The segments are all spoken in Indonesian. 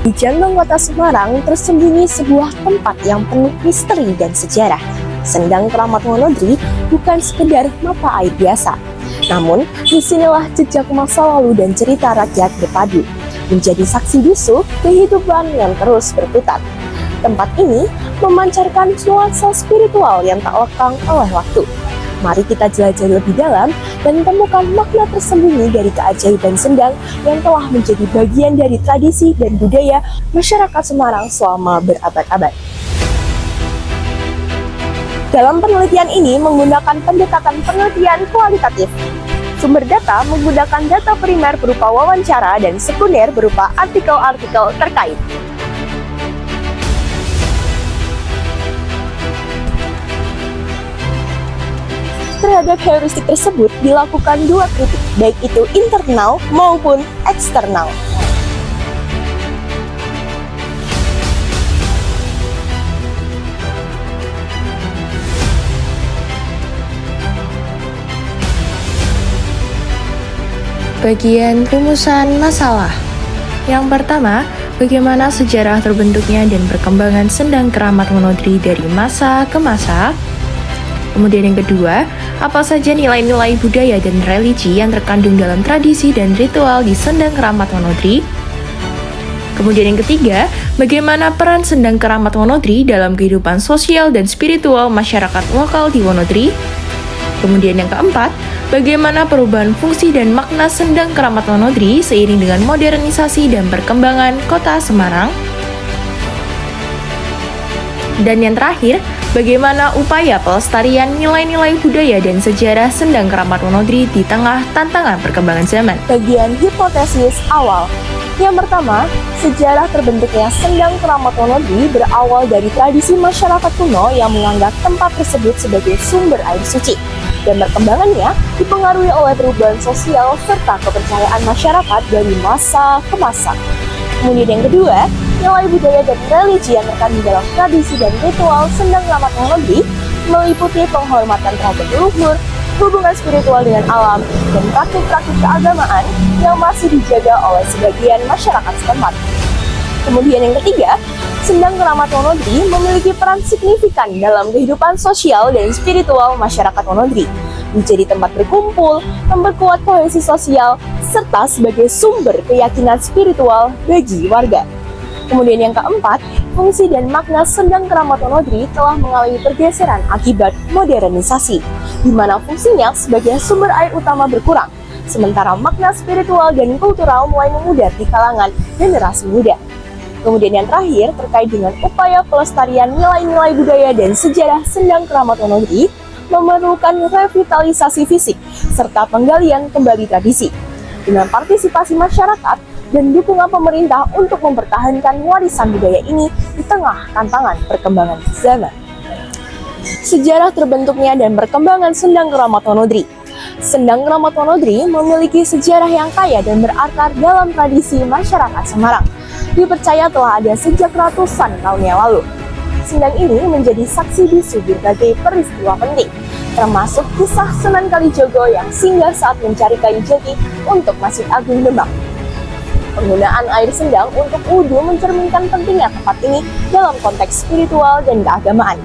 Di jantung kota Semarang tersembunyi sebuah tempat yang penuh misteri dan sejarah. Sendang Keramat Wonodri bukan sekedar mata air biasa. Namun, disinilah jejak masa lalu dan cerita rakyat berpadu, menjadi saksi bisu kehidupan yang terus berputar. Tempat ini memancarkan nuansa spiritual yang tak lekang oleh waktu. Mari kita jelajah lebih dalam dan temukan makna tersembunyi dari keajaiban sendang yang telah menjadi bagian dari tradisi dan budaya masyarakat Semarang selama berabad-abad. Dalam penelitian ini menggunakan pendekatan penelitian kualitatif. Sumber data menggunakan data primer berupa wawancara dan sekunder berupa artikel-artikel terkait. Terhadap heuristik tersebut dilakukan dua kritik, baik itu internal maupun eksternal. Bagian rumusan masalah. Yang pertama, bagaimana sejarah terbentuknya dan perkembangan Sendang Keramat Wonodri dari masa ke masa. Kemudian yang kedua, apa saja nilai-nilai budaya dan religi yang terkandung dalam tradisi dan ritual di Sendang Keramat Wonodri. Kemudian yang ketiga, bagaimana peran Sendang Keramat Wonodri dalam kehidupan sosial dan spiritual masyarakat lokal di Wonodri. Kemudian yang keempat, bagaimana perubahan fungsi dan makna Sendang Keramat Wonodri seiring dengan modernisasi dan perkembangan kota Semarang. Dan yang terakhir, bagaimana upaya pelestarian nilai-nilai budaya dan sejarah Sendang Keramat Wonodri di tengah tantangan perkembangan zaman. Bagian hipotesis awal. Yang pertama, sejarah terbentuknya Sendang Keramat Wonodri berawal dari tradisi masyarakat kuno yang menganggap tempat tersebut sebagai sumber air suci. Dan perkembangannya dipengaruhi oleh perubahan sosial serta kepercayaan masyarakat dari masa ke masa. Kemudian yang kedua, nilai budaya dan religi yang terkandung dalam tradisi dan ritual Sendang Keramat Wonodri meliputi penghormatan terhadap leluhur, hubungan spiritual dengan alam, dan praktik-praktik keagamaan yang masih dijaga oleh sebagian masyarakat setempat. Kemudian yang ketiga, Sendang Keramat Wonodri memiliki peran signifikan dalam kehidupan sosial dan spiritual masyarakat Wonodri, menjadi tempat berkumpul, memperkuat kohesi sosial, serta sebagai sumber keyakinan spiritual bagi warga. Kemudian yang keempat, fungsi dan makna Sendang Keramat Wonodri telah mengalami pergeseran akibat modernisasi, di mana fungsinya sebagai sumber air utama berkurang, sementara makna spiritual dan kultural mulai memudar di kalangan generasi muda. Kemudian yang terakhir, terkait dengan upaya pelestarian nilai-nilai budaya dan sejarah Sendang Keramat Wonodri memerlukan revitalisasi fisik serta penggalian kembali tradisi dengan partisipasi masyarakat dan dukungan pemerintah untuk mempertahankan warisan budaya ini di tengah tantangan perkembangan zaman. Sejarah terbentuknya dan perkembangan Sendang Keramat Wonodri. Sendang Keramat Wonodri memiliki sejarah yang kaya dan berakar dalam tradisi masyarakat Semarang. Dipercaya telah ada sejak ratusan tahun yang lalu. Sendang ini menjadi saksi bisu berbagai peristiwa penting, termasuk kisah Sunan Kalijogo yang singgah saat mencari kayu jati untuk Masjid Agung Demak. Penggunaan air sendang untuk wudhu mencerminkan pentingnya tempat ini dalam konteks spiritual dan keagamaan.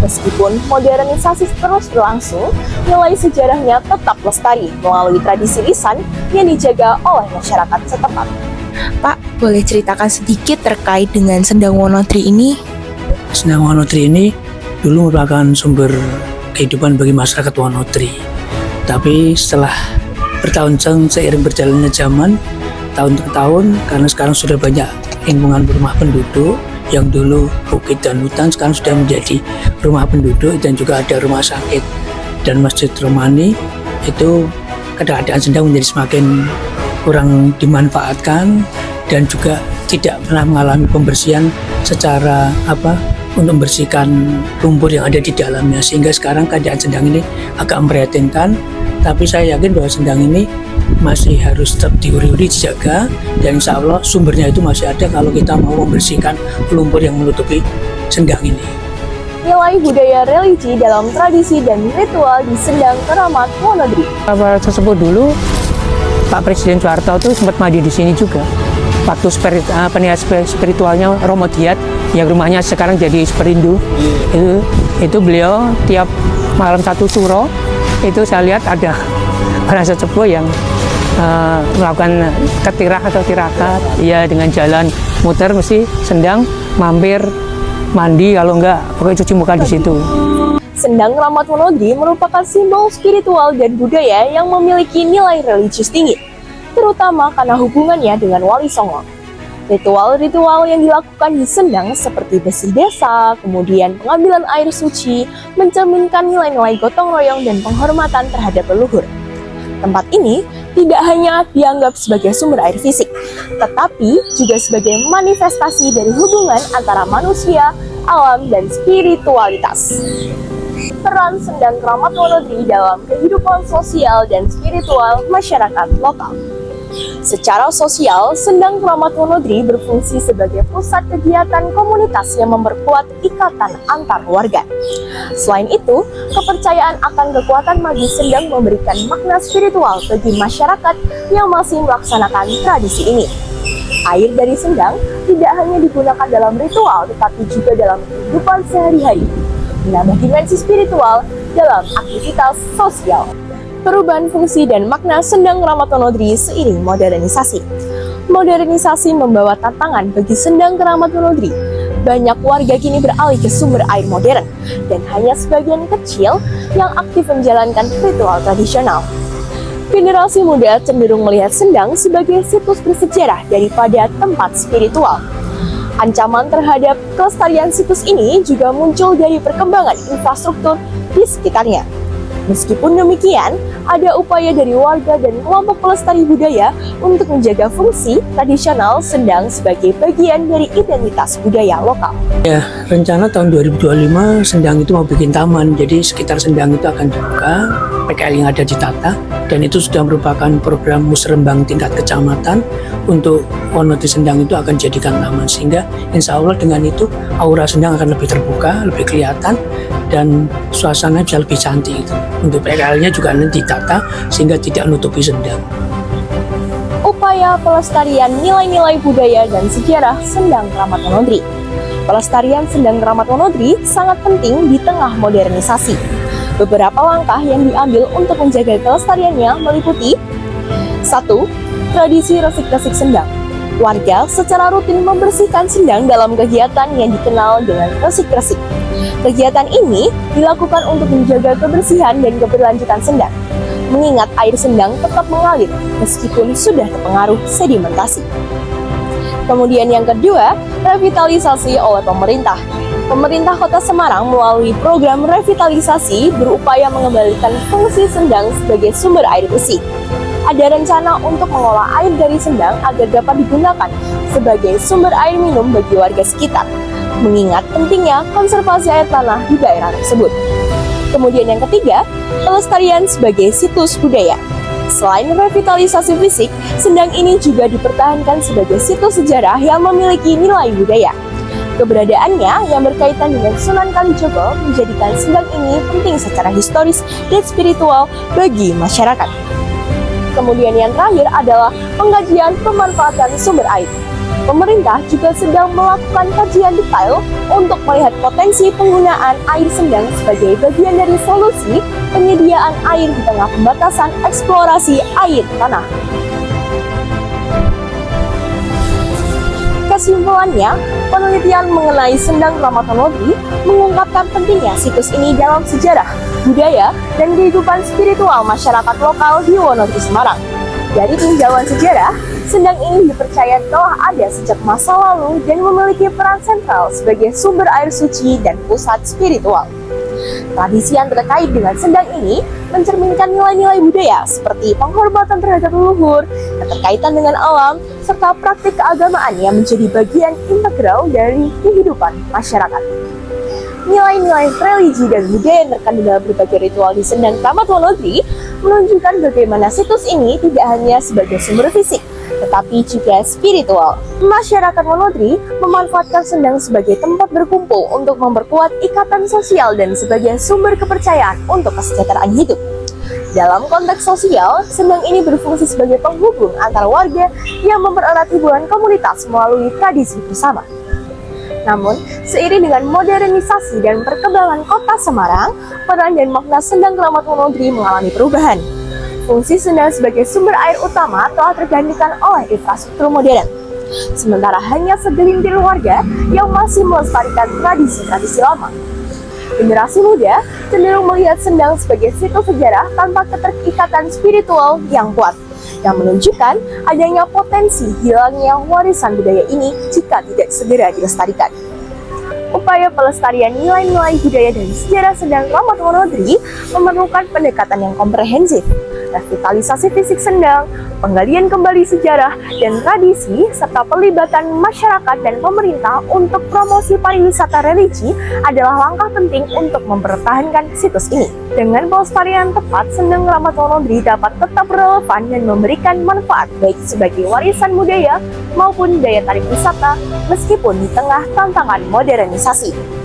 Meskipun modernisasi terus berlangsung, nilai sejarahnya tetap lestari melalui tradisi lisan yang dijaga oleh masyarakat setempat. Pak, boleh ceritakan sedikit terkait dengan Sendang Wonodri ini? Sendang Wonodri ini dulu merupakan sumber kehidupan bagi masyarakat Wonodri. Tapi setelah bertahun-tahun seiring berjalannya zaman, tahun ke tahun, karena sekarang sudah banyak lingkungan rumah penduduk, yang dulu bukit dan hutan sekarang sudah menjadi rumah penduduk dan juga ada rumah sakit dan masjid Romani, itu keadaan Sendang menjadi semakin kurang dimanfaatkan dan juga tidak pernah mengalami pembersihan secara untuk membersihkan lumpur yang ada di dalamnya, sehingga sekarang keadaan Sendang ini agak memprihatinkan. Tapi saya yakin bahwa Sendang ini masih harus tetap diuri-uri, dijaga, dan insya Allah sumbernya itu masih ada kalau kita mau membersihkan lumpur yang menutupi Sendang ini. Nilai budaya religi dalam tradisi dan ritual di Sendang Keramat Wonodri. Pada tersebut dulu Pak Presiden Soeharto itu sempat maju di sini juga. waktu spiritualnya Romo Diat yang rumahnya sekarang jadi Superindu. Itu beliau tiap malam satu suro itu saya lihat ada para sesepuh yang melakukan ketirah atau tirakat ya, dengan jalan muter mesti sendang mampir mandi, kalau enggak pokoknya cuci muka di situ. Sendang Kramat Wonodri merupakan simbol spiritual dan budaya yang memiliki nilai religius tinggi, terutama karena hubungannya dengan Wali Songo. Ritual-ritual yang dilakukan di Sendang seperti bersih desa, kemudian pengambilan air suci, mencerminkan nilai-nilai gotong royong dan penghormatan terhadap leluhur. Tempat ini tidak hanya dianggap sebagai sumber air fisik, tetapi juga sebagai manifestasi dari hubungan antara manusia, alam, dan spiritualitas. Peran Sendang Kramat Wonodri dalam kehidupan sosial dan spiritual masyarakat lokal. Secara sosial, Sendang Kramat Wonodri berfungsi sebagai pusat kegiatan komunitas yang memperkuat ikatan antar warga. Selain itu, kepercayaan akan kekuatan magis Sendang memberikan makna spiritual bagi masyarakat yang masih melaksanakan tradisi ini. Air dari Sendang tidak hanya digunakan dalam ritual, tetapi juga dalam kehidupan sehari-hari, menambah dimensi spiritual dalam aktivitas sosial. Perubahan fungsi dan makna Sendang Kramat Wonodri seiring modernisasi. Modernisasi membawa tantangan bagi Sendang Kramat Wonodri. Banyak warga kini beralih ke sumber air modern, dan hanya sebagian kecil yang aktif menjalankan ritual tradisional. Generasi muda cenderung melihat Sendang sebagai situs bersejarah daripada tempat spiritual. Ancaman terhadap kelestarian situs ini juga muncul dari perkembangan infrastruktur di sekitarnya. Meskipun demikian, ada upaya dari warga dan kelompok pelestari budaya untuk menjaga fungsi tradisional Sendang sebagai bagian dari identitas budaya lokal. Ya, rencana tahun 2025 Sendang itu mau bikin taman, jadi sekitar Sendang itu akan dibuka, PKL yang ada ditata, dan itu sudah merupakan program musrembang tingkat kecamatan untuk Wonodri Sendang itu akan jadikan taman, sehingga insya Allah dengan itu aura Sendang akan lebih terbuka, lebih kelihatan, dan suasana bisa lebih cantik. Untuk PKL-nya juga nanti ditata sehingga tidak menutupi Sendang. Upaya pelestarian nilai-nilai budaya dan sejarah Sendang Kramat Wonodri. Pelestarian Sendang Kramat Wonodri sangat penting di tengah modernisasi. Beberapa langkah yang diambil untuk menjaga kelestariannya meliputi 1. Tradisi resik-resik Sendang. Warga secara rutin membersihkan Sendang dalam kegiatan yang dikenal dengan resik-resik. Kegiatan ini dilakukan untuk menjaga kebersihan dan keberlanjutan Sendang, mengingat air Sendang tetap mengalir meskipun sudah terpengaruh sedimentasi. Kemudian yang kedua, revitalisasi oleh pemerintah. Pemerintah Kota Semarang melalui program revitalisasi berupaya mengembalikan fungsi Sendang sebagai sumber air bersih. Ada rencana untuk mengolah air dari Sendang agar dapat digunakan sebagai sumber air minum bagi warga sekitar, mengingat pentingnya konservasi air tanah di daerah tersebut. Kemudian yang ketiga, pelestarian sebagai situs budaya. Selain revitalisasi fisik, Sendang ini juga dipertahankan sebagai situs sejarah yang memiliki nilai budaya. Keberadaannya yang berkaitan dengan Sunan Kalijogo menjadikan Sendang ini penting secara historis dan spiritual bagi masyarakat. Kemudian yang terakhir adalah pengkajian pemanfaatan sumber air. Pemerintah juga sedang melakukan kajian detail untuk melihat potensi penggunaan air Sendang sebagai bagian dari solusi penyediaan air di tengah pembatasan eksplorasi air tanah. Kesimpulannya, penelitian mengenai Sendang Kramat Wonodri mengungkapkan pentingnya situs ini dalam sejarah, budaya, dan kehidupan spiritual masyarakat lokal di Wonodri Semarang. Dari tinjauan sejarah, Sendang ini dipercaya telah ada sejak masa lalu dan memiliki peran sentral sebagai sumber air suci dan pusat spiritual. Tradisi yang terkait dengan Sendang ini mencerminkan nilai-nilai budaya seperti penghormatan terhadap leluhur, keterkaitan dengan alam, serta praktik keagamaan yang menjadi bagian integral dari kehidupan masyarakat. Nilai-nilai religi dan budaya yang terkandung dalam berbagai ritual di Sendang Kramat Wonodri menunjukkan bagaimana situs ini tidak hanya sebagai sumber fisik, tetapi juga spiritual. Masyarakat Wonodri memanfaatkan Sendang sebagai tempat berkumpul untuk memperkuat ikatan sosial dan sebagai sumber kepercayaan untuk kesejahteraan hidup. Dalam konteks sosial, Sendang ini berfungsi sebagai penghubung antara warga yang mempererat hubungan komunitas melalui tradisi bersama. Namun, seiring dengan modernisasi dan perkembangan kota Semarang, peran dan makna Sendang Keramat Wonogiri mengalami perubahan. Fungsi Sendang sebagai sumber air utama telah tergantikan oleh infrastruktur modern. Sementara hanya segelintir warga yang masih melestarikan tradisi-tradisi lama. Generasi muda cenderung melihat Sendang sebagai situs sejarah tanpa keterikatan spiritual yang kuat, yang menunjukkan adanya potensi hilangnya warisan budaya ini jika tidak segera dilestarikan. Upaya pelestarian nilai-nilai budaya dan sejarah Sendang Keramat Wonogiri memerlukan pendekatan yang komprehensif, revitalisasi fisik Sendang, penggalian kembali sejarah dan tradisi, serta pelibatan masyarakat dan pemerintah untuk promosi pariwisata religi adalah langkah penting untuk mempertahankan situs ini. Dengan pelestarian tepat, Sendang Keramat Wonogiri dapat tetap relevan dan memberikan manfaat baik sebagai warisan budaya maupun daya tarik wisata meskipun di tengah tantangan modernisasi.